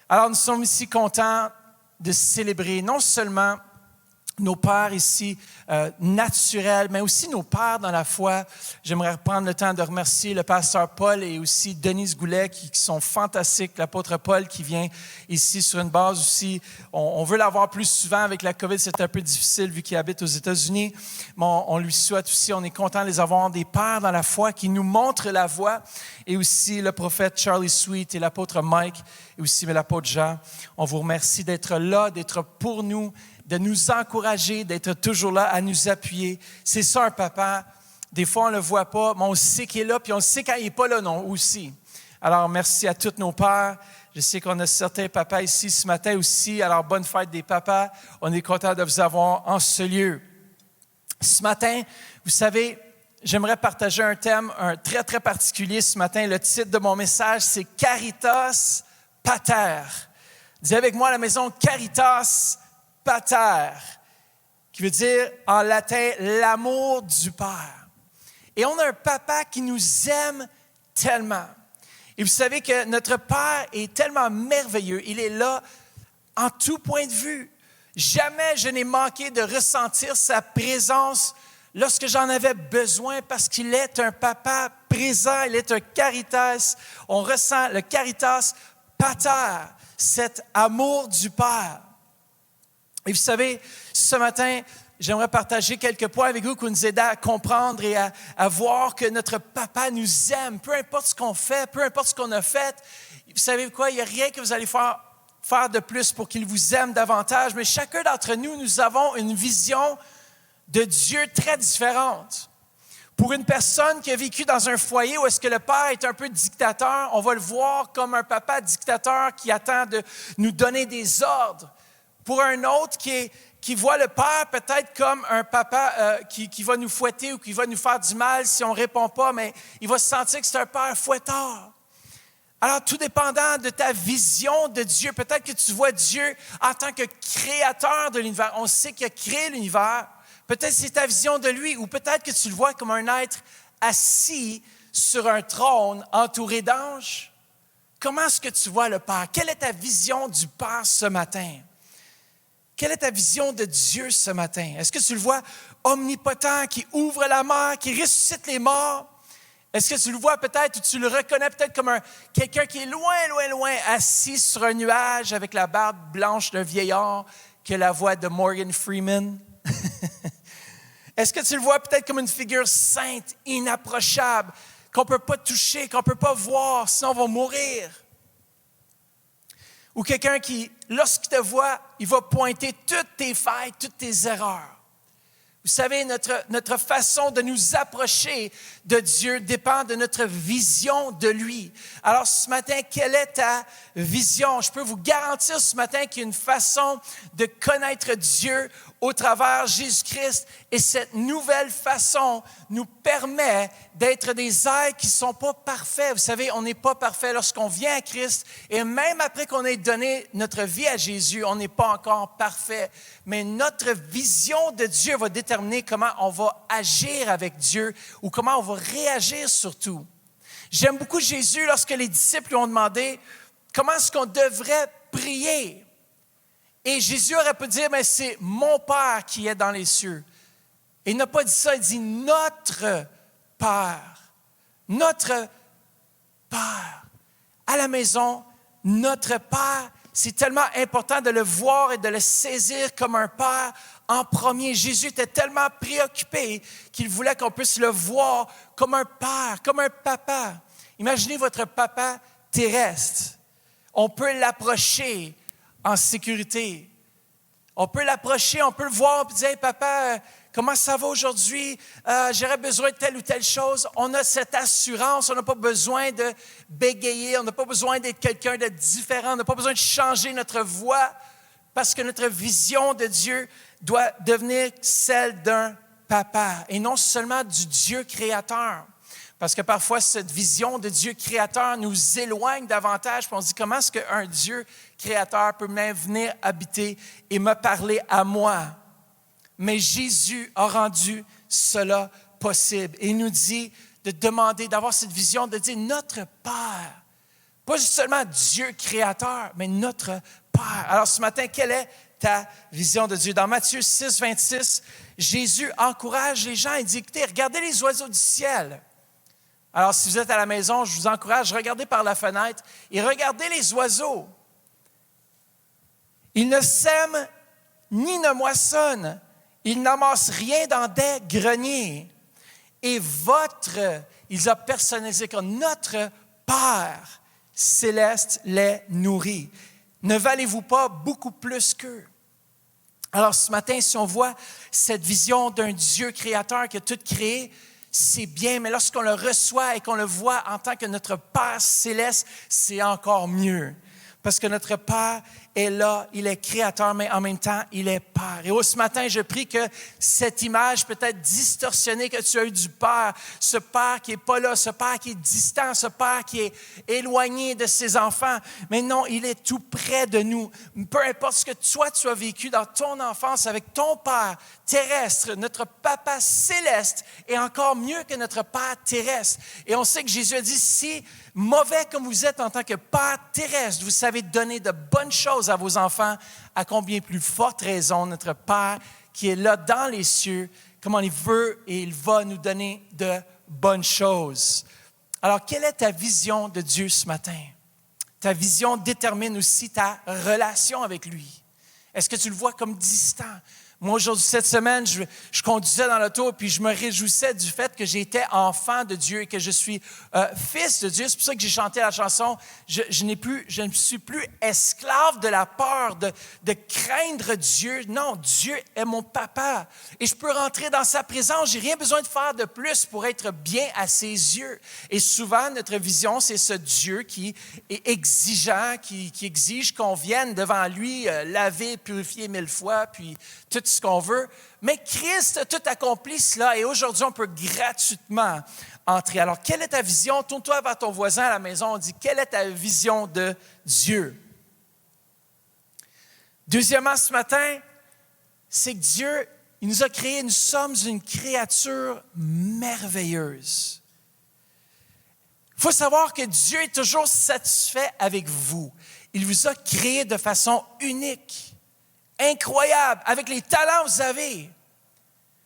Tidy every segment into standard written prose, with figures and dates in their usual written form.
Alors, nous sommes ici contents de célébrer non seulement nos pères ici naturels, mais aussi nos pères dans la foi. J'aimerais prendre le temps de remercier le pasteur Paul et aussi Denise Goulet qui sont fantastiques. L'apôtre Paul qui vient ici sur une base aussi. On veut l'avoir plus souvent avec la COVID, c'est un peu difficile vu qu'il habite aux États-Unis. Mais on lui souhaite aussi, on est content de les avoir, des pères dans la foi qui nous montrent la voie. Et aussi le prophète Charlie Sweet et l'apôtre Mike et aussi l'apôtre Jean. On vous remercie d'être là, d'être pour nous, de nous encourager, d'être toujours là à nous appuyer. C'est ça un papa. Des fois, on ne le voit pas, mais on sait qu'il est là, puis on sait quand il n'est pas là, non, aussi. Alors, merci à tous nos pères. Je sais qu'on a certains papas ici ce matin aussi. Alors, bonne fête des papas. On est content de vous avoir en ce lieu. Ce matin, vous savez, j'aimerais partager un thème très, très particulier ce matin. Le titre de mon message, c'est « Caritas Pater ». Dis avec moi à la maison « Caritas Pater », qui veut dire en latin « l'amour du Père ». Et on a un papa qui nous aime tellement. Et vous savez que notre Père est tellement merveilleux. Il est là en tout point de vue. Jamais je n'ai manqué de ressentir sa présence lorsque j'en avais besoin parce qu'il est un papa présent. Il est un caritas. On ressent le caritas pater, cet amour du Père. Et vous savez, ce matin, j'aimerais partager quelques points avec vous qui nous aident à comprendre et à voir que notre papa nous aime, peu importe ce qu'on fait, peu importe ce qu'on a fait. Vous savez quoi? Il n'y a rien que vous allez faire de plus pour qu'il vous aime davantage, mais chacun d'entre nous, nous avons une vision de Dieu très différente. Pour une personne qui a vécu dans un foyer où est-ce que le père est un peu dictateur, on va le voir comme un papa dictateur qui attend de nous donner des ordres. Pour un autre qui voit le père peut-être comme un papa qui va nous fouetter ou qui va nous faire du mal si on ne répond pas, mais il va se sentir que c'est un père fouettard. Alors, tout dépendant de ta vision de Dieu, peut-être que tu vois Dieu en tant que créateur de l'univers. On sait qu'il a créé l'univers. Peut-être que c'est ta vision de lui, ou peut-être que tu le vois comme un être assis sur un trône entouré d'anges. Comment est-ce que tu vois le Père? Quelle est ta vision du Père ce matin? Quelle est ta vision de Dieu ce matin? Est-ce que tu le vois omnipotent, qui ouvre la mer, qui ressuscite les morts? Est-ce que tu le vois peut-être ou tu le reconnais peut-être comme quelqu'un qui est loin, loin, loin, assis sur un nuage avec la barbe blanche d'un vieillard qui a la voix de Morgan Freeman? Est-ce que tu le vois peut-être comme une figure sainte, inapprochable, qu'on ne peut pas toucher, qu'on ne peut pas voir, sinon on va mourir? Ou quelqu'un qui, lorsqu'il te voit, il va pointer toutes tes failles, toutes tes erreurs. Vous savez, notre façon de nous approcher de Dieu dépend de notre vision de lui. Alors ce matin, quelle est ta vision? Je peux vous garantir ce matin qu'il y a une façon de connaître Dieu au travers Jésus-Christ. Et cette nouvelle façon nous permet d'être des êtres qui ne sont pas parfaits. Vous savez, on n'est pas parfait lorsqu'on vient à Christ. Et même après qu'on ait donné notre vie à Jésus, on n'est pas encore parfait. Mais notre vision de Dieu va déterminer comment on va agir avec Dieu ou comment on va réagir surtout. J'aime beaucoup Jésus lorsque les disciples lui ont demandé comment est-ce qu'on devrait prier. Et Jésus aurait pu dire, mais c'est mon Père qui est dans les cieux. Et il n'a pas dit ça, il dit notre Père. Notre Père. À la maison, notre Père, c'est tellement important de le voir et de le saisir comme un Père en premier. Jésus était tellement préoccupé qu'il voulait qu'on puisse le voir comme un Père, comme un papa. Imaginez votre papa terrestre. On peut l'approcher en sécurité. On peut l'approcher, on peut le voir et dire « Hey, papa, comment ça va aujourd'hui? J'aurais besoin de telle ou telle chose. » On a cette assurance, on n'a pas besoin de bégayer, on n'a pas besoin d'être quelqu'un de différent, on n'a pas besoin de changer notre voix parce que notre vision de Dieu doit devenir celle d'un papa et non seulement du Dieu créateur. Parce que parfois, cette vision de Dieu créateur nous éloigne davantage. Puis on se dit, comment est-ce qu'un Dieu créateur peut même venir habiter et me parler à moi? Mais Jésus a rendu cela possible. Et il nous dit de demander, d'avoir cette vision, de dire, notre Père, Pas seulement Dieu créateur, mais notre Père. Alors ce matin, quelle est ta vision de Dieu? Dans Matthieu 6, 26, Jésus encourage les gens et dit, écoutez, regardez les oiseaux du ciel. Alors si vous êtes à la maison, je vous encourage, regardez par la fenêtre et regardez les oiseaux. Ils ne sèment ni ne moissonnent, ils n'amassent rien dans des greniers. Et ils ont personnalisé comme notre Père céleste les nourrit. Ne valez-vous pas beaucoup plus qu'eux? Alors ce matin, si on voit cette vision d'un Dieu créateur qui a tout créé, c'est bien, mais lorsqu'on le reçoit et qu'on le voit en tant que notre Père céleste, c'est encore mieux. Parce que notre Père est là, il est créateur, mais en même temps, il est Père. Et ce matin, je prie que cette image peut-être distorsionnée que tu as eue du Père, ce Père qui n'est pas là, ce Père qui est distant, ce Père qui est éloigné de ses enfants, mais non, il est tout près de nous. Peu importe ce que toi, tu as vécu dans ton enfance avec ton Père terrestre, notre Papa céleste est encore mieux que notre Père terrestre. Et on sait que Jésus a dit, si mauvais comme vous êtes en tant que Père terrestre, vous savez donner de bonnes choses à vos enfants, à combien plus forte raison notre Père qui est là dans les cieux, comment il veut et il va nous donner de bonnes choses. Alors, quelle est ta vision de Dieu ce matin? Ta vision détermine aussi ta relation avec lui. Est-ce que tu le vois comme distant? Moi, aujourd'hui, cette semaine, je conduisais dans l'auto puis je me réjouissais du fait que j'étais enfant de Dieu et que je suis fils de Dieu. C'est pour ça que j'ai chanté la chanson « Je ne suis plus esclave de la peur, de craindre Dieu. Non, Dieu est mon papa. Et je peux rentrer dans sa présence. J'ai rien besoin de faire de plus pour être bien à ses yeux. » Et souvent, notre vision, c'est ce Dieu qui est exigeant, qui exige qu'on vienne devant lui, laver, purifier 1000 fois, puis tout ce qu'on veut, mais Christ a tout accompli cela et aujourd'hui, on peut gratuitement entrer. Alors, quelle est ta vision? Tourne-toi vers ton voisin à la maison, on dit, quelle est ta vision de Dieu? Deuxièmement, ce matin, c'est que Dieu, il nous a créés, nous sommes une créature merveilleuse. Il faut savoir que Dieu est toujours satisfait avec vous. Il vous a créé de façon unique. Incroyable, avec les talents que vous avez.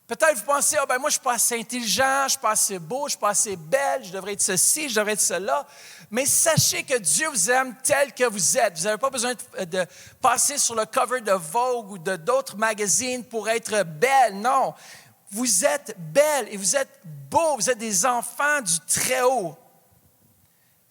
Peut-être vous pensez, moi je ne suis pas assez intelligent, je ne suis pas assez beau, je ne suis pas assez belle, je devrais être ceci, je devrais être cela. Mais sachez que Dieu vous aime tel que vous êtes. Vous n'avez pas besoin de passer sur le cover de Vogue ou d'autres magazines pour être belle. Non, vous êtes belle et vous êtes beau, vous êtes des enfants du Très-Haut.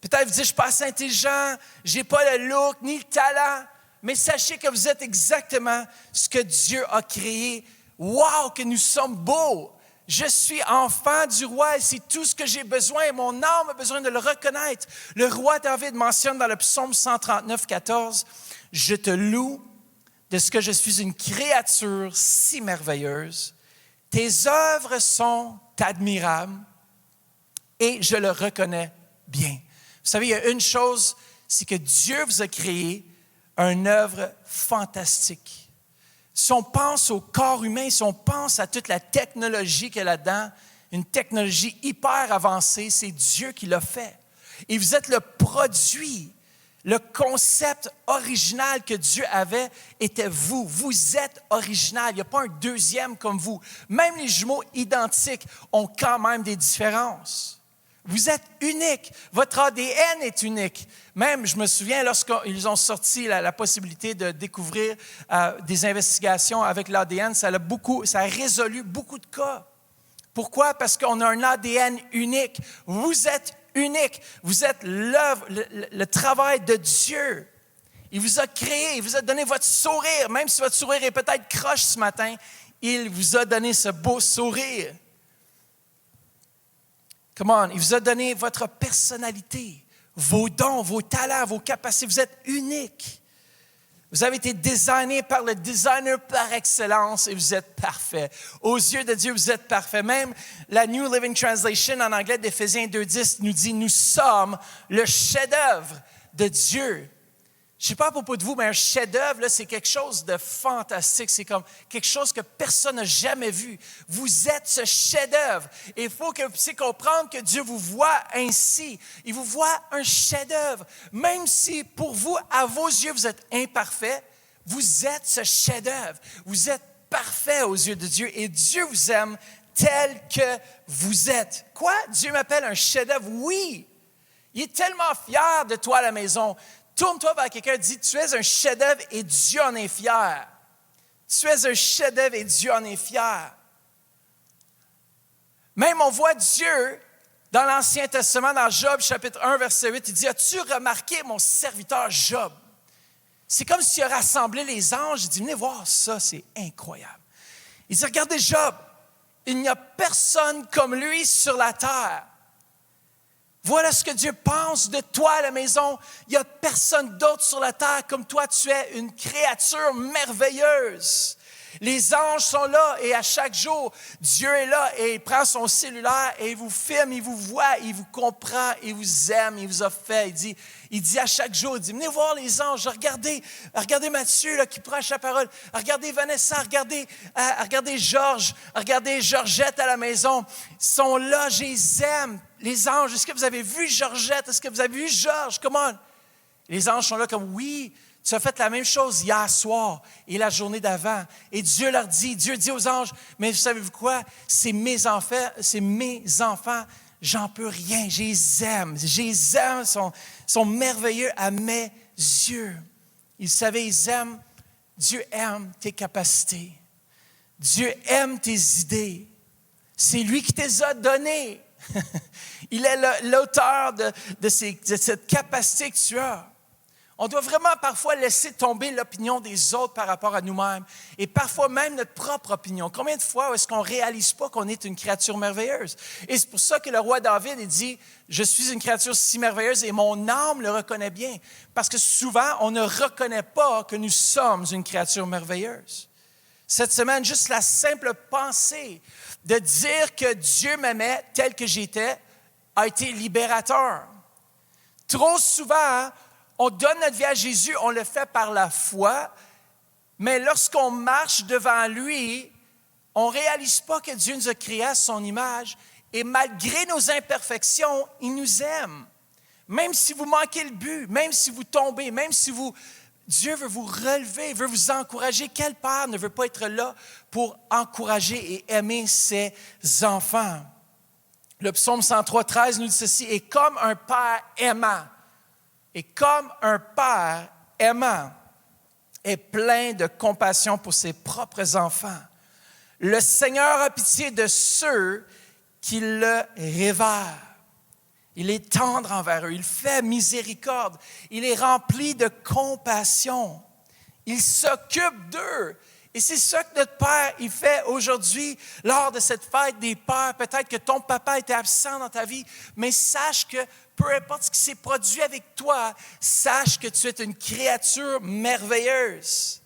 Peut-être vous dites, je ne suis pas assez intelligent, je n'ai pas le look ni le talent. Mais sachez que vous êtes exactement ce que Dieu a créé. Wow, que nous sommes beaux! Je suis enfant du roi et c'est tout ce que j'ai besoin. Mon âme a besoin de le reconnaître. Le roi David mentionne dans le psaume 139, 14, « Je te loue de ce que je suis une créature si merveilleuse. Tes œuvres sont admirables et je le reconnais bien. » Vous savez, il y a une chose, c'est que Dieu vous a créé une œuvre fantastique. Si on pense au corps humain, si on pense à toute la technologie qu'il y a là-dedans, une technologie hyper avancée, c'est Dieu qui l'a fait. Et vous êtes le produit, le concept original que Dieu avait était vous. Vous êtes original, il n'y a pas un deuxième comme vous. Même les jumeaux identiques ont quand même des différences. Vous êtes unique. Votre ADN est unique. Même, je me souviens, lorsqu'ils ont sorti la possibilité de découvrir des investigations avec l'ADN, ça a résolu beaucoup de cas. Pourquoi? Parce qu'on a un ADN unique. Vous êtes unique. Vous êtes l'œuvre, le travail de Dieu. Il vous a créé, il vous a donné votre sourire. Même si votre sourire est peut-être croche ce matin, il vous a donné ce beau sourire. Come on, il vous a donné votre personnalité, vos dons, vos talents, vos capacités. Vous êtes unique. Vous avez été designé par le designer par excellence et vous êtes parfait. Aux yeux de Dieu, vous êtes parfait. Même la New Living Translation en anglais d'Éphésiens 2.10 nous dit « Nous sommes le chef-d'œuvre de Dieu ». Je ne sais pas à propos de vous, mais un chef-d'œuvre, là, c'est quelque chose de fantastique. C'est comme quelque chose que personne n'a jamais vu. Vous êtes ce chef-d'œuvre. Et il faut que vous puissiez comprendre que Dieu vous voit ainsi. Il vous voit un chef-d'œuvre. Même si pour vous, à vos yeux, vous êtes imparfait, vous êtes ce chef-d'œuvre. Vous êtes parfait aux yeux de Dieu et Dieu vous aime tel que vous êtes. Quoi? Dieu m'appelle un chef-d'œuvre? Oui! Il est tellement fier de toi à la maison. Tourne-toi vers quelqu'un et dis, tu es un chef-d'œuvre et Dieu en est fier. Tu es un chef-d'œuvre et Dieu en est fier. Même on voit Dieu dans l'Ancien Testament, dans Job, chapitre 1, verset 8, il dit, as-tu remarqué mon serviteur Job? C'est comme s'il a rassemblé les anges. Il dit, venez voir ça, c'est incroyable. Il dit, regardez Job, il n'y a personne comme lui sur la terre. Voilà ce que Dieu pense de toi à la maison. Il n'y a personne d'autre sur la terre comme toi. Tu es une créature merveilleuse. Les anges sont là et à chaque jour, Dieu est là et il prend son cellulaire et il vous filme, il vous voit, il vous comprend, il vous aime, il vous a fait. Il dit à chaque jour, il dit, venez voir les anges, regardez Mathieu là, qui prêche la parole, regardez Vanessa, regardez Georges, regardez Georgette à la maison. Ils sont là, je les aime. Les anges, est-ce que vous avez vu Georgette? Est-ce que vous avez vu Georges? Come on. Les anges sont là comme, oui, tu as fait la même chose hier soir et la journée d'avant. Et Dieu dit aux anges, mais vous savez quoi? C'est mes enfants, j'en peux rien, je les aime, sont merveilleux à mes yeux. Dieu aime tes capacités. Dieu aime tes idées. C'est lui qui te les a données. Il est l'auteur de cette capacité que tu as. On doit vraiment parfois laisser tomber l'opinion des autres par rapport à nous-mêmes et parfois même notre propre opinion. Combien de fois est-ce qu'on ne réalise pas qu'on est une créature merveilleuse? Et c'est pour ça que le roi David il dit « Je suis une créature si merveilleuse et mon âme le reconnaît bien. » Parce que souvent, on ne reconnaît pas que nous sommes une créature merveilleuse. Cette semaine, juste la simple pensée de dire que Dieu m'aimait tel que j'étais a été libérateur. Trop souvent, on donne notre vie à Jésus, on le fait par la foi, mais lorsqu'on marche devant lui, on ne réalise pas que Dieu nous a créés à son image et malgré nos imperfections, il nous aime. Même si vous manquez le but, même si vous tombez, Dieu veut vous relever, veut vous encourager. Quel père ne veut pas être là pour encourager et aimer ses enfants? Le psaume 103, 13 nous dit ceci, « Et comme un père aimant, est plein de compassion pour ses propres enfants. Le Seigneur a pitié de ceux qui le révèrent. Il est tendre envers eux, il fait miséricorde, il est rempli de compassion. Il s'occupe d'eux. Et c'est ça que notre Père, il fait aujourd'hui lors de cette fête des pères. Peut-être que ton papa était absent dans ta vie, mais sache que peu importe ce qui s'est produit avec toi, sache que tu es une créature merveilleuse.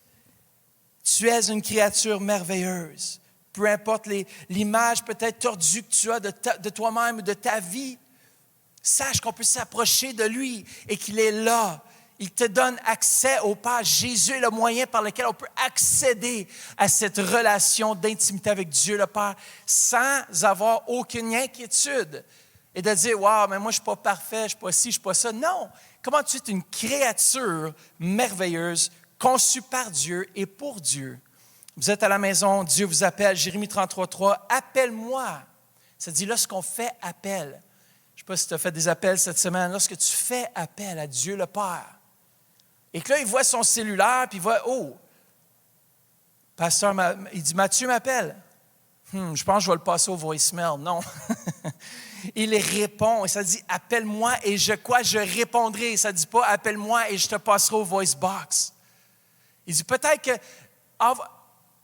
Tu es une créature merveilleuse. Peu importe l'image peut-être tordue que tu as de toi-même ou de ta vie, sache qu'on peut s'approcher de lui et qu'il est là. Il te donne accès au Père. Jésus est le moyen par lequel on peut accéder à cette relation d'intimité avec Dieu le Père sans avoir aucune inquiétude et de dire « Wow, mais moi je ne suis pas parfait, je ne suis pas ci, je ne suis pas ça. » Non, comment tu es une créature merveilleuse conçue par Dieu et pour Dieu. Vous êtes à la maison, Dieu vous appelle, Jérémie 33, 3, « Appelle-moi ». Ça dit lorsqu'on fait appel. Je ne sais pas si tu as fait des appels cette semaine. Lorsque tu fais appel à Dieu le Père, et que là, il voit son cellulaire, puis il voit, oh, pasteur, il dit, Mathieu m'appelle. Je pense que je vais le passer au voicemail. Non. Il répond, et ça dit, appelle-moi et je répondrai. Ça ne dit pas, appelle-moi et je te passerai au voice box. Il dit, peut-être que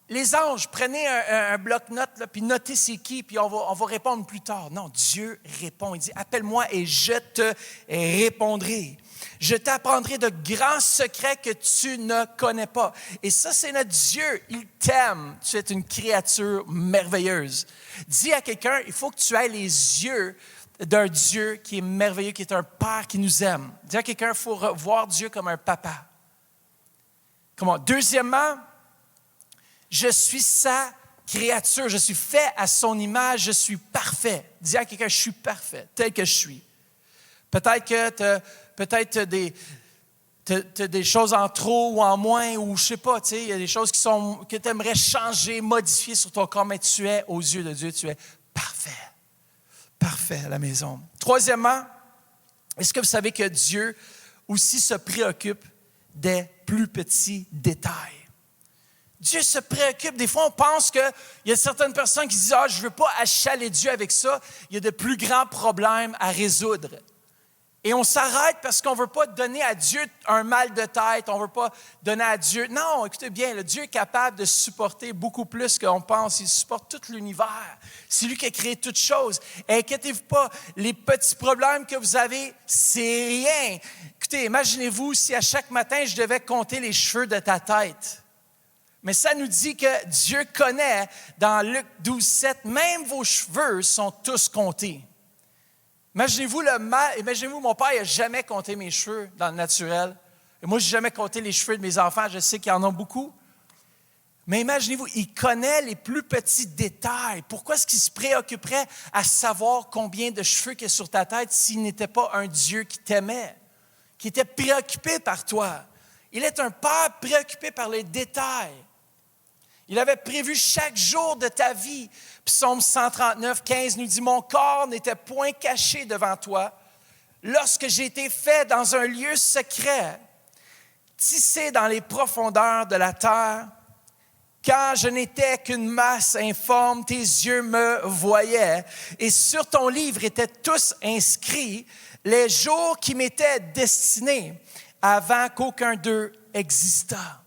les anges, prenez un bloc-notes, là, puis notez c'est qui, puis on va répondre plus tard. Non, Dieu répond. Il dit, appelle-moi et je te répondrai. Je t'apprendrai de grands secrets que tu ne connais pas. Et ça, c'est notre Dieu. Il t'aime. Tu es une créature merveilleuse. Dis à quelqu'un, il faut que tu aies les yeux d'un Dieu qui est merveilleux, qui est un Père qui nous aime. Dis à quelqu'un, il faut voir Dieu comme un papa. Comment? Deuxièmement, je suis sa créature. Je suis fait à son image. Je suis parfait. Dis à quelqu'un, je suis parfait, tel que je suis. Peut-être que tu as des choses en trop ou en moins, ou je ne sais pas, tu sais, il y a des choses que tu aimerais changer, modifier sur ton corps, mais tu es, aux yeux de Dieu, tu es parfait. Parfait à la maison. Troisièmement, est-ce que vous savez que Dieu aussi se préoccupe des plus petits détails? Dieu se préoccupe. Des fois, on pense qu'il y a certaines personnes qui disent « Ah, je ne veux pas achaler Dieu avec ça. Il y a de plus grands problèmes à résoudre. » Et on s'arrête parce qu'on ne veut pas donner à Dieu un mal de tête. On ne veut pas donner à Dieu... Non, écoutez bien, le Dieu est capable de supporter beaucoup plus qu'on pense. Il supporte tout l'univers. C'est lui qui a créé toutes choses. Et inquiétez-vous pas, les petits problèmes que vous avez, c'est rien. Écoutez, imaginez-vous si à chaque matin, je devais compter les cheveux de ta tête. Mais ça nous dit que Dieu connaît, dans Luc 12, 7, même vos cheveux sont tous comptés. Imaginez-vous mon père n'a jamais compté mes cheveux dans le naturel. Et moi, je n'ai jamais compté les cheveux de mes enfants. Je sais qu'il y en a beaucoup. Mais imaginez-vous, il connaît les plus petits détails. Pourquoi est-ce qu'il se préoccuperait à savoir combien de cheveux qu'il y a sur ta tête s'il n'était pas un Dieu qui t'aimait, qui était préoccupé par toi? Il est un père préoccupé par les détails. Il avait prévu chaque jour de ta vie. Psaume 139, 15 nous dit « Mon corps n'était point caché devant toi lorsque j'ai été fait dans un lieu secret, tissé dans les profondeurs de la terre. Quand je n'étais qu'une masse informe, tes yeux me voyaient. Et sur ton livre étaient tous inscrits les jours qui m'étaient destinés avant qu'aucun d'eux existât. »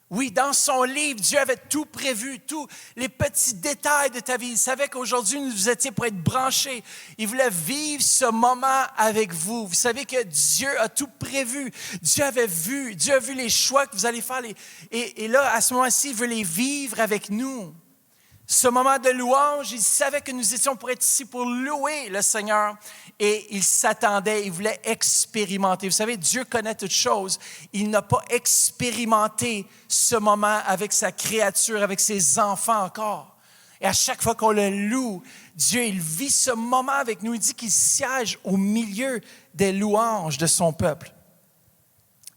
Oui, dans son livre, Dieu avait tout prévu, tous les petits détails de ta vie. Il savait qu'aujourd'hui, vous étiez pour être branchés. Il voulait vivre ce moment avec vous. Vous savez que Dieu a tout prévu. Dieu a vu les choix que vous allez faire. Et là, à ce moment-ci, il veut les vivre avec nous. Ce moment de louange, il savait que nous étions pour être ici pour louer le Seigneur. Et il s'attendait, il voulait expérimenter. Vous savez, Dieu connaît toutes choses. Il n'a pas expérimenté ce moment avec sa créature, avec ses enfants encore. Et à chaque fois qu'on le loue, Dieu, il vit ce moment avec nous. Il dit qu'il siège au milieu des louanges de son peuple.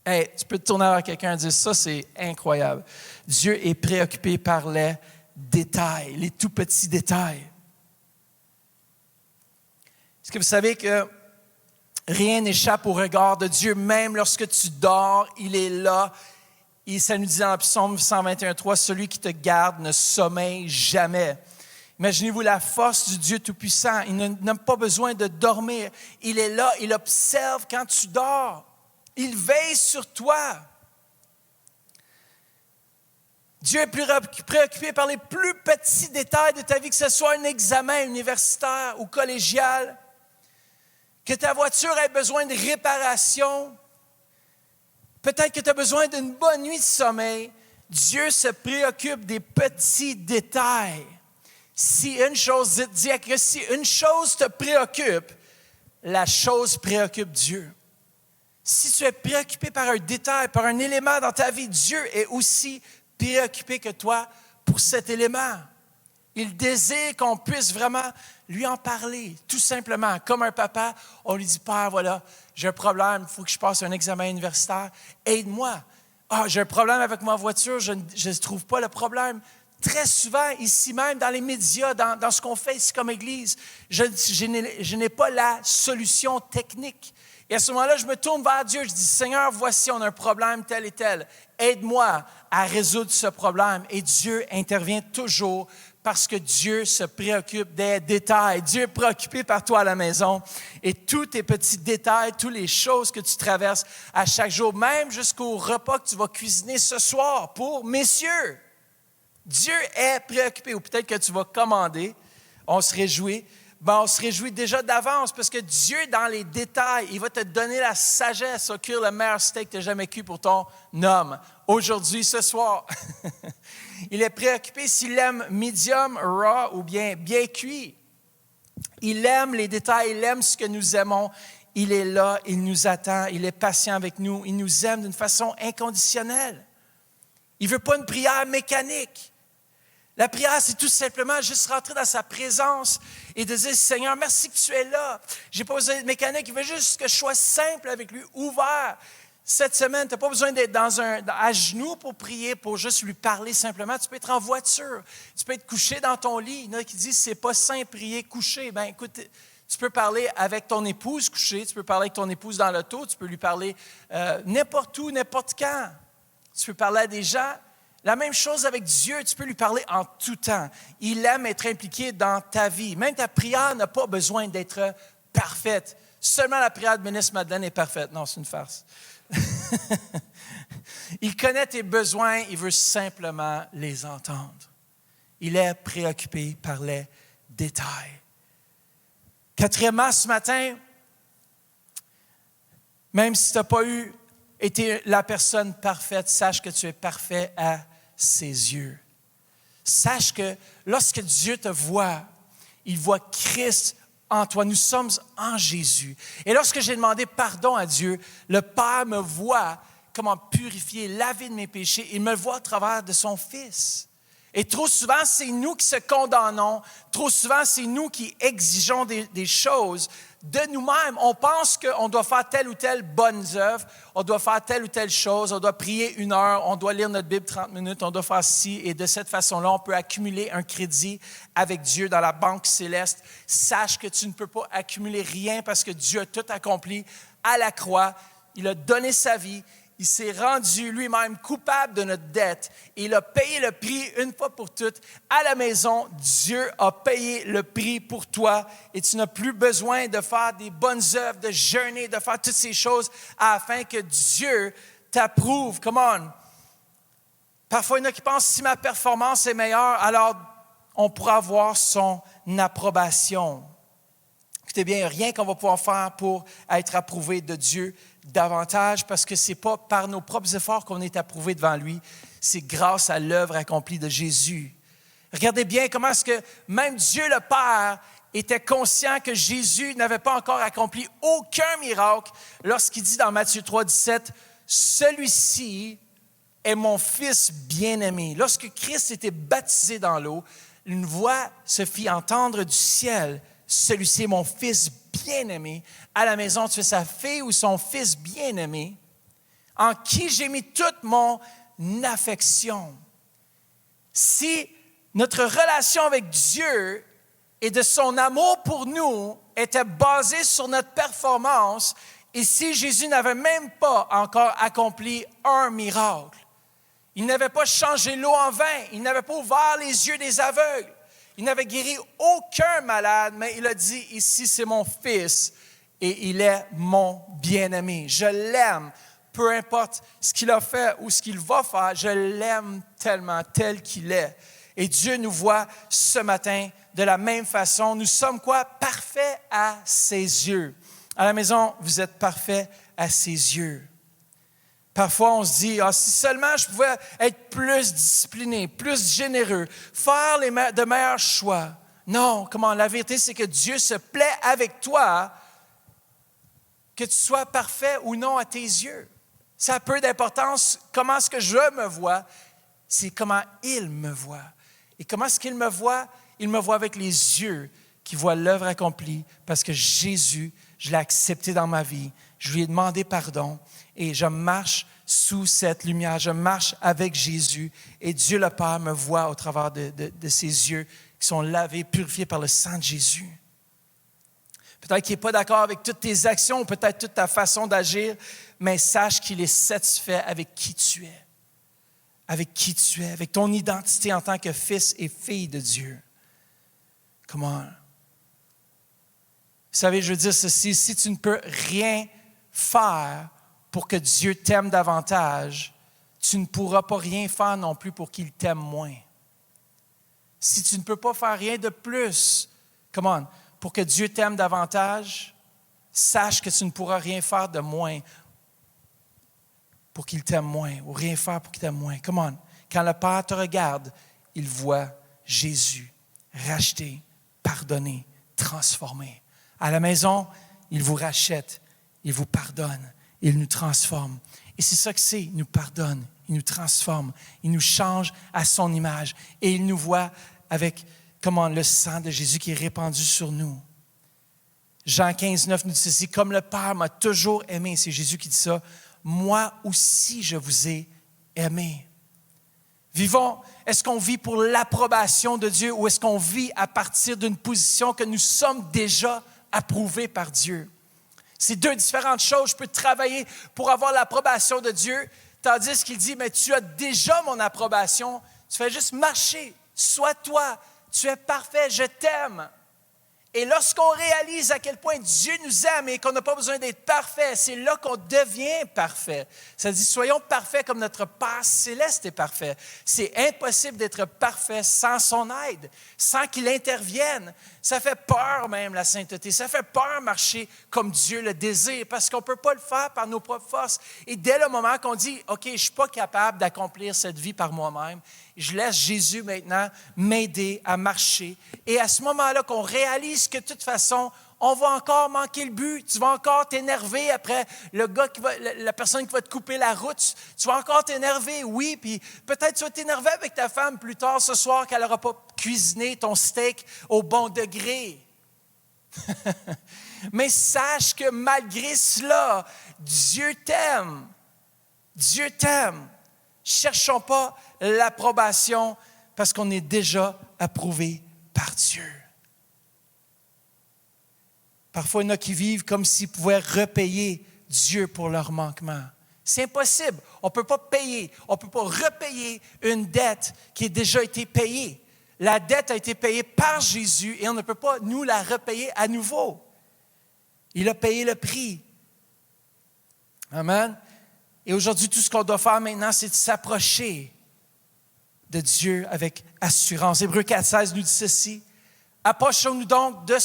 Hey, tu peux te tourner vers quelqu'un et dire, ça c'est incroyable. Dieu est préoccupé par les détails, les tout petits détails. Est-ce que vous savez que rien n'échappe au regard de Dieu, même lorsque tu dors, il est là. Et ça nous dit dans le psaume 121:3, celui qui te garde ne sommeille jamais. Imaginez-vous la force du Dieu Tout-Puissant. Il n'a pas besoin de dormir. Il est là, il observe quand tu dors. Il veille sur toi. Dieu est préoccupé par les plus petits détails de ta vie, que ce soit un examen universitaire ou collégial, que ta voiture ait besoin de réparation, peut-être que tu as besoin d'une bonne nuit de sommeil. Dieu se préoccupe des petits détails. Si une chose te préoccupe, la chose préoccupe Dieu. Si tu es préoccupé par un détail, par un élément dans ta vie, Dieu est aussi préoccupé que toi pour cet élément. Il désire qu'on puisse vraiment lui en parler, tout simplement. Comme un papa, on lui dit, « Père, voilà, j'ai un problème, il faut que je passe un examen universitaire, aide-moi. Ah, j'ai un problème avec ma voiture, je ne trouve pas le problème. » Très souvent, ici même, dans les médias, dans ce qu'on fait ici comme Église, je n'ai pas la solution technique. Et à ce moment-là, je me tourne vers Dieu, je dis, « Seigneur, voici, on a un problème tel et tel. Aide-moi à résoudre ce problème. » Et Dieu intervient toujours parce que Dieu se préoccupe des détails. Dieu est préoccupé par toi à la maison. Et tous tes petits détails, toutes les choses que tu traverses à chaque jour, même jusqu'au repas que tu vas cuisiner ce soir pour messieurs. Dieu est préoccupé. Ou peut-être que tu vas commander, on se réjouit. On se réjouit déjà d'avance parce que Dieu, dans les détails, il va te donner la sagesse à cuire le meilleur steak que tu as jamais cuit pour ton homme. Aujourd'hui, ce soir. Il est préoccupé s'il aime medium, raw ou bien cuit. Il aime les détails, il aime ce que nous aimons. Il est là, il nous attend, il est patient avec nous. Il nous aime d'une façon inconditionnelle. Il ne veut pas une prière mécanique. La prière, c'est tout simplement juste rentrer dans sa présence et de dire, Seigneur, merci que tu es là. Je n'ai pas besoin d'être mécanique, il veut juste que je sois simple avec lui, ouvert. Cette semaine, tu n'as pas besoin d'être à genoux pour prier, pour juste lui parler simplement. Tu peux être en voiture, tu peux être couché dans ton lit. Il y en a qui disent, c'est pas sain prier couché. Ben écoute, tu peux parler avec ton épouse couchée, tu peux parler avec ton épouse dans l'auto, tu peux lui parler n'importe où, n'importe quand. Tu peux parler à des gens. La même chose avec Dieu, tu peux lui parler en tout temps. Il aime être impliqué dans ta vie. Même ta prière n'a pas besoin d'être parfaite. Seulement la prière de ministre Madeleine est parfaite. Non, c'est une farce. Il connaît tes besoins, il veut simplement les entendre. Il est préoccupé par les détails. Quatrièmement, ce matin, même si tu n'as pas été la personne parfaite, sache que tu es parfait à ses yeux. Sache que lorsque Dieu te voit, il voit Christ en toi. Nous sommes en Jésus. Et lorsque j'ai demandé pardon à Dieu, le Père me voit comment purifier, laver de mes péchés. Il me voit à travers de son Fils. Et trop souvent, c'est nous qui se condamnons. Trop souvent, c'est nous qui exigeons des choses de nous-mêmes. On pense qu'on doit faire telle ou telle bonne œuvre, on doit faire telle ou telle chose, on doit prier 1 heure, on doit lire notre Bible 30 minutes, on doit faire ci. Et de cette façon-là, on peut accumuler un crédit avec Dieu dans la banque céleste. Sache que tu ne peux pas accumuler rien parce que Dieu a tout accompli à la croix. Il a donné sa vie. Il s'est rendu lui-même coupable de notre dette et il a payé le prix une fois pour toutes. À la maison, Dieu a payé le prix pour toi et tu n'as plus besoin de faire des bonnes œuvres, de jeûner, de faire toutes ces choses afin que Dieu t'approuve. Come on! Parfois, il y en a qui pensent si ma performance est meilleure, alors on pourra avoir son approbation. Écoutez bien, il n'y a rien qu'on va pouvoir faire pour être approuvé de Dieu davantage parce que ce n'est pas par nos propres efforts qu'on est approuvé devant lui, c'est grâce à l'œuvre accomplie de Jésus. Regardez bien comment est-ce que même Dieu le Père était conscient que Jésus n'avait pas encore accompli aucun miracle lorsqu'il dit dans Matthieu 3, 17, « Celui-ci est mon Fils bien-aimé. » Lorsque Christ était baptisé dans l'eau, une voix se fit entendre du ciel. Celui-ci est mon Fils bien-aimé. À la maison, tu es sa fille ou son fils bien-aimé, en qui j'ai mis toute mon affection. Si notre relation avec Dieu et de son amour pour nous était basée sur notre performance, et si Jésus n'avait même pas encore accompli un miracle, il n'avait pas changé l'eau en vin, il n'avait pas ouvert les yeux des aveugles, il n'avait guéri aucun malade, mais il a dit, ici c'est mon Fils et il est mon bien-aimé. Je l'aime, peu importe ce qu'il a fait ou ce qu'il va faire, je l'aime tellement tel qu'il est. Et Dieu nous voit ce matin de la même façon. Nous sommes quoi? Parfaits à ses yeux. À la maison, vous êtes parfaits à ses yeux. Parfois, on se dit, si seulement je pouvais être plus discipliné, plus généreux, faire de meilleurs choix. Non, comment? La vérité, c'est que Dieu se plaît avec toi, que tu sois parfait ou non à tes yeux. Ça a peu d'importance comment est-ce que je me vois, c'est comment il me voit. Et comment est-ce qu'il me voit? Il me voit avec les yeux qui voient l'œuvre accomplie parce que Jésus, je l'ai accepté dans ma vie. Je lui ai demandé pardon et je marche sous cette lumière. Je marche avec Jésus et Dieu le Père me voit au travers de ses yeux qui sont lavés, purifiés par le sang de Jésus. Peut-être qu'il n'est pas d'accord avec toutes tes actions, peut-être toute ta façon d'agir, mais sache qu'il est satisfait avec qui tu es. Avec qui tu es, avec ton identité en tant que fils et fille de Dieu. Comment? Vous savez, je veux dire ceci, si tu ne peux rien faire pour que Dieu t'aime davantage, tu ne pourras pas rien faire non plus pour qu'il t'aime moins. Si tu ne peux pas faire rien de plus, pour que Dieu t'aime davantage, sache que tu ne pourras rien faire de moins pour qu'il t'aime moins, ou rien faire pour qu'il t'aime moins. Quand le Père te regarde, il voit Jésus racheté, pardonné, transformé. À la maison, il vous rachète, il vous pardonne, il nous transforme. Et c'est ça que c'est, il nous pardonne, il nous transforme, il nous change à son image et il nous voit avec le sang de Jésus qui est répandu sur nous. Jean 15, 9 nous dit ceci, « Comme le Père m'a toujours aimé », c'est Jésus qui dit ça, « moi aussi je vous ai aimé. » Vivons, est-ce qu'on vit pour l'approbation de Dieu ou est-ce qu'on vit à partir d'une position que nous sommes déjà approuvés par Dieu? C'est deux différentes choses. Je peux travailler pour avoir l'approbation de Dieu, tandis qu'il dit, mais tu as déjà mon approbation, tu fais juste marcher, sois toi, tu es parfait, je t'aime. Et lorsqu'on réalise à quel point Dieu nous aime et qu'on n'a pas besoin d'être parfait, c'est là qu'on devient parfait. Ça dit, soyons parfaits comme notre Père céleste est parfait. C'est impossible d'être parfait sans son aide, sans qu'il intervienne. Ça fait peur même, la sainteté. Ça fait peur marcher comme Dieu le désire parce qu'on ne peut pas le faire par nos propres forces. Et dès le moment qu'on dit, OK, je ne suis pas capable d'accomplir cette vie par moi-même, je laisse Jésus maintenant m'aider à marcher. Et à ce moment-là qu'on réalise que de toute façon, on va encore manquer le but. Tu vas encore t'énerver après la personne qui va te couper la route. Tu vas encore t'énerver, oui. Puis peut-être tu vas t'énerver avec ta femme plus tard ce soir qu'elle n'aura pas cuisiné ton steak au bon degré. Mais sache que malgré cela, Dieu t'aime. Dieu t'aime. Cherchons pas l'approbation parce qu'on est déjà approuvé par Dieu. Parfois, il y en a qui vivent comme s'ils pouvaient repayer Dieu pour leur manquement. C'est impossible. On ne peut pas payer, on ne peut pas repayer une dette qui a déjà été payée. La dette a été payée par Jésus et on ne peut pas nous la repayer à nouveau. Il a payé le prix. Amen. Et aujourd'hui, tout ce qu'on doit faire maintenant, c'est de s'approcher de Dieu avec assurance. Hébreux 4,16 nous dit ceci. Approchons-nous donc de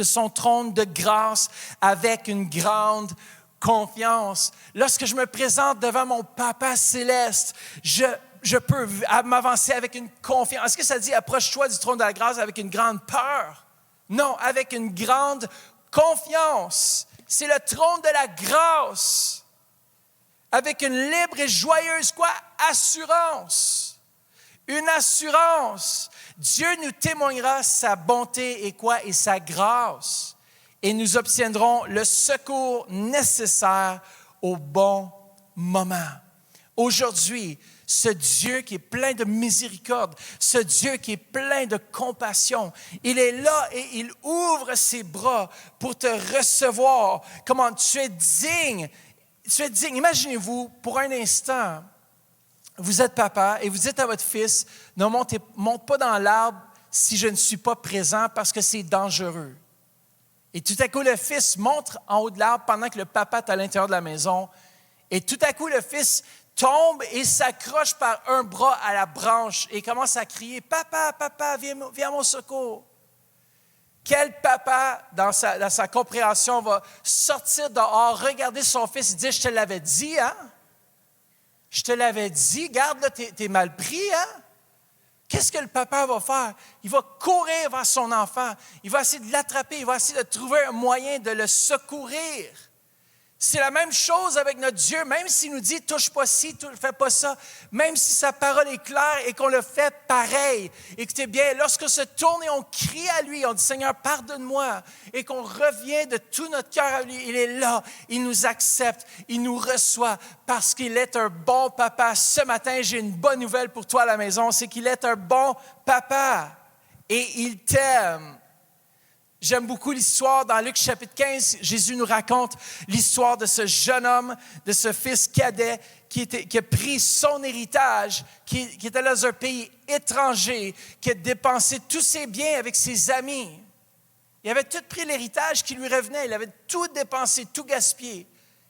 son trône de grâce avec une grande confiance. Lorsque je me présente devant mon Papa céleste, je peux m'avancer avec une confiance. Est-ce que ça dit approche-toi du trône de la grâce avec une grande peur? Non, avec une grande confiance. C'est le trône de la grâce. Avec une libre et joyeuse assurance. Une assurance. Dieu nous témoignera sa bonté et sa grâce. Et nous obtiendrons le secours nécessaire au bon moment. Aujourd'hui, ce Dieu qui est plein de miséricorde, ce Dieu qui est plein de compassion, il est là et il ouvre ses bras pour te recevoir. Comment tu es digne. Tu es digne. Imaginez-vous, pour un instant, vous êtes papa et vous dites à votre fils, ne monte pas dans l'arbre si je ne suis pas présent parce que c'est dangereux. Et tout à coup, le fils monte en haut de l'arbre pendant que le papa est à l'intérieur de la maison. Et tout à coup, le fils tombe et s'accroche par un bras à la branche et commence à crier, « Papa, papa, viens à mon secours. » Quel papa, dans sa compréhension, va sortir dehors, regarder son fils et dire, « Je te l'avais dit, hein? Je te l'avais dit, garde, là, t'es mal pris, hein? » Qu'est-ce que le papa va faire? Il va courir vers son enfant. Il va essayer de l'attraper. Il va essayer de trouver un moyen de le secourir. C'est la même chose avec notre Dieu, même s'il nous dit « touche pas ci, fais pas ça », même si sa parole est claire et qu'on le fait pareil. Écoutez bien, lorsqu'on se tourne et on crie à lui, on dit « Seigneur, pardonne-moi » et qu'on revient de tout notre cœur à lui, il est là, il nous accepte, il nous reçoit parce qu'il est un bon papa. Ce matin, j'ai une bonne nouvelle pour toi à la maison, c'est qu'il est un bon papa et il t'aime. J'aime beaucoup l'histoire dans Luc chapitre 15. Jésus nous raconte l'histoire de ce jeune homme, de ce fils cadet qui a pris son héritage, qui était dans un pays étranger, qui a dépensé tous ses biens avec ses amis. Il avait tout pris l'héritage qui lui revenait. Il avait tout dépensé, tout gaspillé.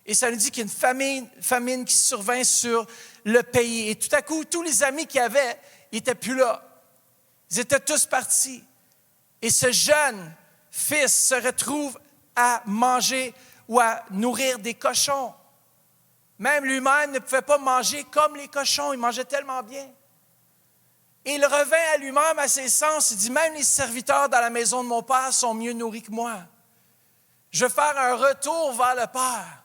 Et ça nous dit qu'il y a une famine qui survint sur le pays. Et tout à coup, tous les amis qu'il avait, ils n'étaient plus là. Ils étaient tous partis. Et ce jeune fils se retrouve à manger ou à nourrir des cochons. Même lui-même ne pouvait pas manger comme les cochons, il mangeait tellement bien. Et il revint à lui-même, à ses sens, il dit, même les serviteurs dans la maison de mon père sont mieux nourris que moi. Je vais faire un retour vers le Père.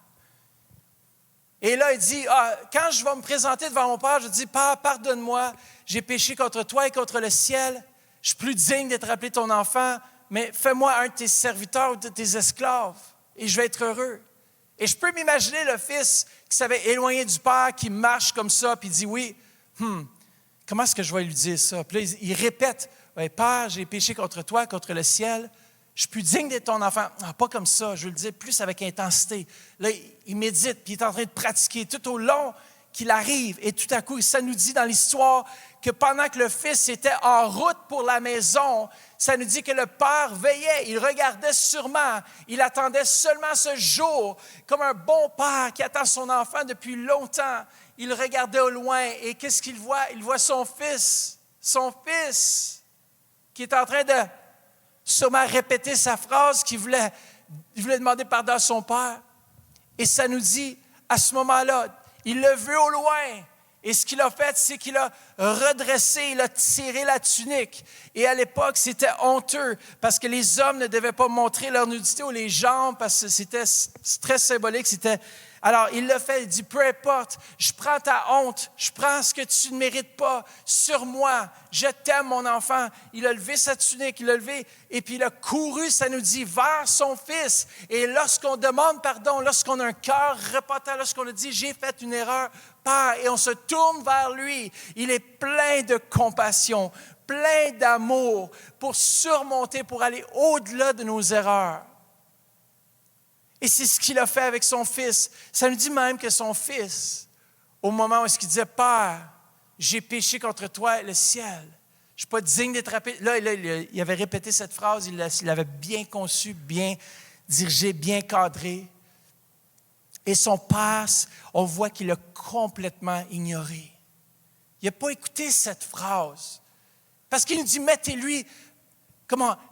Et là, il dit, quand je vais me présenter devant mon Père, je dis, Père, pardonne-moi, j'ai péché contre toi et contre le ciel. Je suis plus digne d'être appelé ton enfant, mais fais-moi un de tes serviteurs ou de tes esclaves et je vais être heureux. Et je peux m'imaginer le fils qui s'avait éloigné du Père, qui marche comme ça, puis il dit, oui, comment est-ce que je vais lui dire ça? Puis là, il répète, Père, j'ai péché contre toi, contre le ciel. Je suis plus digne d'être ton enfant. Pas comme ça, je veux le dire plus avec intensité. Là, il médite, puis il est en train de pratiquer tout au long qu'il arrive. Et tout à coup, ça nous dit dans l'histoire que pendant que le fils était en route pour la maison, ça nous dit que le père veillait, il regardait sûrement, il attendait seulement ce jour, comme un bon père qui attend son enfant depuis longtemps. Il regardait au loin et qu'est-ce qu'il voit? Il voit son fils qui est en train de sûrement répéter sa phrase qu'il voulait demander pardon à son père. Et ça nous dit, à ce moment-là, il l'a vu au loin. Et ce qu'il a fait, c'est qu'il a redressé, il a tiré la tunique. Et à l'époque, c'était honteux parce que les hommes ne devaient pas montrer leur nudité ou les jambes parce que c'était très symbolique. Alors, il l'a fait, il dit, peu importe, je prends ta honte, je prends ce que tu ne mérites pas sur moi, je t'aime mon enfant. Il a levé sa tunique, il l'a levé et puis il a couru, ça nous dit, vers son fils. Et lorsqu'on demande pardon, lorsqu'on a un cœur repentant, lorsqu'on a dit, j'ai fait une erreur, Père, et on se tourne vers lui, il est plein de compassion, plein d'amour pour surmonter, pour aller au-delà de nos erreurs. Et c'est ce qu'il a fait avec son fils. Ça nous dit même que son fils, au moment où il disait, Père, j'ai péché contre toi et le ciel. Je ne suis pas digne d'être appelé. Là, il avait répété cette phrase, il l'avait bien conçue, bien dirigée, bien cadrée. Et son père, on voit qu'il l'a complètement ignoré. Il n'a pas écouté cette phrase. Parce qu'il nous dit, mettez-lui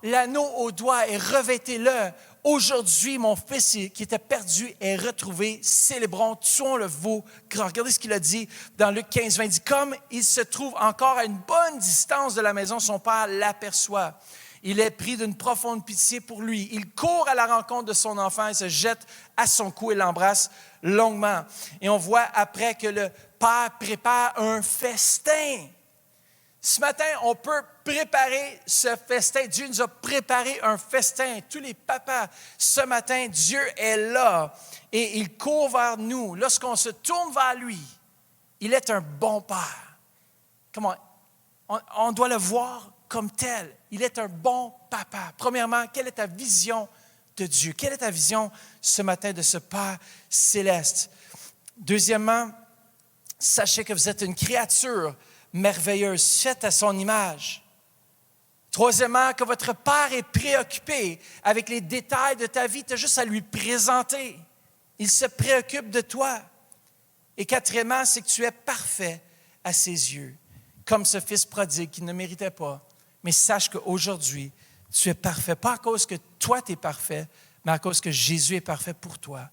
l'anneau au doigt et revêtez-le. Aujourd'hui, mon fils qui était perdu est retrouvé. Célébrons, tuons le veau grand. Regardez ce qu'il a dit dans Luc 15, 20. Il dit, comme il se trouve encore à une bonne distance de la maison, son père l'aperçoit. Il est pris d'une profonde pitié pour lui. Il court à la rencontre de son enfant et se jette à son cou et l'embrasse longuement. Et on voit après que le père prépare un festin. Ce matin, on peut préparer ce festin. Dieu nous a préparé un festin. Tous les papas, ce matin, Dieu est là et il court vers nous. Lorsqu'on se tourne vers lui, il est un bon père. On doit le voir comme tel. Il est un bon papa. Premièrement, quelle est ta vision de Dieu? Quelle est ta vision ce matin de ce Père céleste? Deuxièmement, sachez que vous êtes une créature merveilleuse, faite à son image. Troisièmement, que votre Père est préoccupé avec les détails de ta vie. Tu as juste à lui présenter. Il se préoccupe de toi. Et quatrièmement, c'est que tu es parfait à ses yeux, comme ce fils prodigue qui ne méritait pas. Mais sache qu'aujourd'hui, tu es parfait. Pas à cause que toi, tu es parfait, mais à cause que Jésus est parfait pour toi.